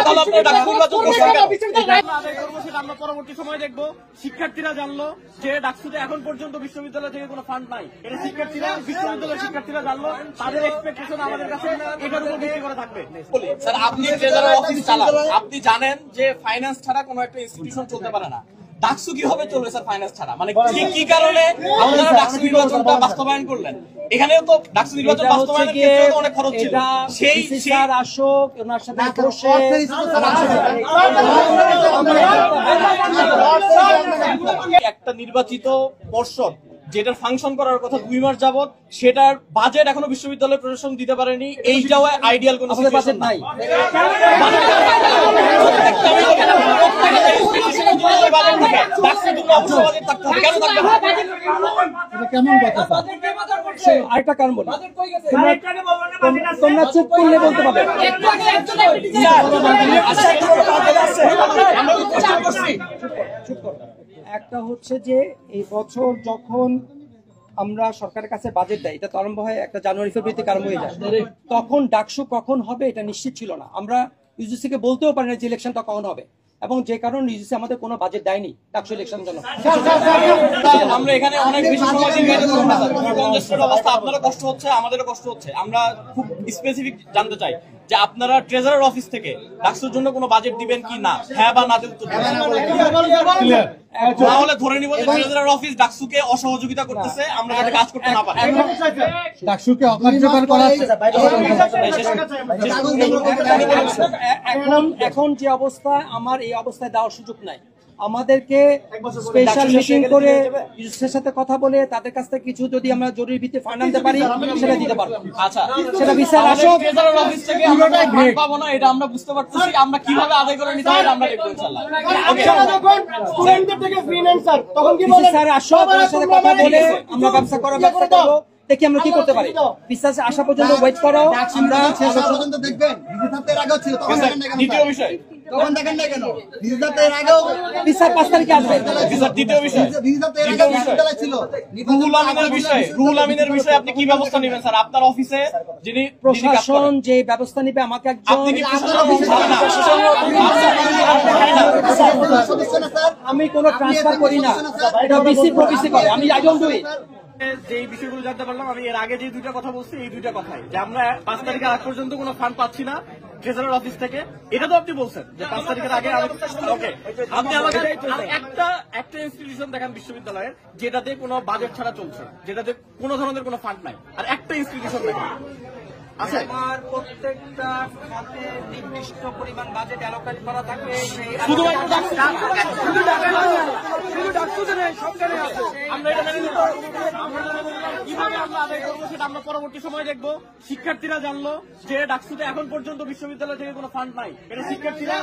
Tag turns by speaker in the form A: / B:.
A: তাহলে আপনারা ডাকসু নির্বাচন করছেন কেন? আমরা পরবর্তী সময় দেখবো শিক্ষার্থীরা জানলো যে ডাকসুতে এখন পর্যন্ত বিশ্ববিদ্যালয় থেকে কোনো ফান্ড নাই। এটা বিশ্ববিদ্যালয়ের শিক্ষার্থীরা জানলো, তাদের এক্সপেকটেশন আমাদের কাছে এটার উপর ভিত্তি করে থাকবে। স্যার, আপনি ট্রেজারার অফিস চালান, আপনি জানেন যে ফাইন্যান্স ছাড়া কোনো একটা ইনস্টিটিউশন চলতে পারে না। ডাকসু কিভাবে চলবে স্যার ফাইন্যান্স ছাড়া? মানে কি কারণে আপনারা ডাকসু নির্বাচনটা বাস্তবায়ন করলেন? এখানেও তো ডাকসু নির্বাচন বাস্তবায়নের ক্ষেত্রে অনেক খরচ ছিল। সেই স্যার আসুক, ওনার সাথে বসে একটা নির্বাচিত পর্ষদ যেটার ফাংশন করার কথা 2 মাস যাবত, সেটার বাজেট এখনো বিশ্ববিদ্যালয় প্রশাসন দিতে পারেনি। এইটাও আইডিয়াল কোনো বাজেট নাই। আরেকটা কারণ বলি, তোমরা চুপ করলে বলতে পারবে। একটা হচ্ছে যে এই বছর যখন আমরা সরকারের কাছে বাজেট দেয়, এটা তো আরম্ভ হয় একটা জানুয়ারি ফেব্রুয়ারিতে আরম্ভ হয়ে যায়, তখন ডাকসু কখন হবে এটা নিশ্চিত ছিল না। আমরা ইউজিসিকে বলতেও পারি না যে ইলেকশনটা কখন হবে, এবং যে কারণে ইউজিসি আমাদের কোনো বাজেট দেয়নি ডাকসু ইলেকশনের জন্য। আমরা এখানে অনেক বেশি সময় অবস্থা, আপনারও কষ্ট হচ্ছে, আমাদেরও কষ্ট হচ্ছে। আমরা খুব স্পেসিফিক জানতে চাই যে আপনারা ট্রেজারার অফিস থেকে ডাকসুর জন্য কোনো বাজেট দিবেন কি না, হ্যাঁ বা না তে উত্তর দিবেন। তাহলে ধরে নিব যে ট্রেজারার অফিস ডাকসুকে অসহযোগিতা করতেছে, আমরা যাতে কাজ করতে না পারি। ডাকসুকে অকার্যকর করা হচ্ছে। এখন যে অবস্থা, আমার এই অবস্থায় দেওয়ার সুযোগ নাই। আমাদেরকে স্পেশাল মিটিং করে ইউজিসির সাথে কথা বলে তাদের কাছ থেকে কিছু যদি আমরা জরুরি ভিত্তিতে ফান্ড আনতে পারি সেটা দিতে পারবো। আচ্ছা, সেটা বিচার আসুক। ট্রেজারার অফিস থেকে আমরা ফান্ড পাবো না এটা আমরা বুঝতে পারতেছি, আমরা কিভাবে আদায় করে নিতে পারি আমরা দেখব ইনশাআল্লাহ। যখন স্টুডেন্টদের থেকে ফ্রি নেন স্যার, তখন কি বলেন স্যার আসুক, তাদের সাথে কথা বলে আমরা ব্যবসা করার ব্যবস্থা করব, দেখি আমরা কি করতে পারি। বিশ্বাসে আসা পর্যন্ত ওয়েট করো, আমরা শেষ পর্যন্ত দেখবেন। বিদ্যুতের আগেও ছিল, তখন দেখেন না কেন? দ্বিতীয় বিষয় তখন দেখেন না কেন? বিদ্যুতের আগেও বিচার 5 তারিখে আসবে। বিচার দ্বিতীয় বিষয়, বিদ্যুতের আগেও বিদ্যালয় ছিল। রুহুল আমিনের বিষয়ে আপনি কি ব্যবস্থা নেবেন স্যার? আপনার অফিসে যিনি প্রশাসন যে ব্যবস্থা নেবে, আমাকে একজন, আপনি কি আমি কোনো ট্রান্সফার করি না, এটা বিসি প্রবিসি করে, আমি আই ডোন্ট ডু ইট। যে বিষয়গুলো জানতে পারলাম, আমি এর আগে যে 2টা কথা বলছি, এই 2টা কথাই যে আমরা 5 তারিখের আগ পর্যন্ত কোনো ফান্ড পাচ্ছি না ট্রেজারার অফিস থেকে। এটা তো আপনি বলছেন যে 5 তারিখের আগে। ওকে, আপনি আমাকে একটা ইনস্টিটিউশন দেখান বিশ্ববিদ্যালয়ের যেটাতে কোনো বাজেট ছাড়া চলছে, যেটাতে কোনো ধরনের কোনো ফান্ড নাই, আর একটা ইনস্টিটিউশন দেখান আছে। আমার প্রত্যেকটা খাতে নির্দিষ্ট পরিমাণ বাজেট অ্যালোকেট করা থাকে। আমরা পরবর্তী সময় দেখবো শিক্ষার্থীরা জানলো যে ডাকসুতে এখন পর্যন্ত বিশ্ববিদ্যালয় থেকে কোনো ফান্ড নাই। এটা শিক্ষার্থীরা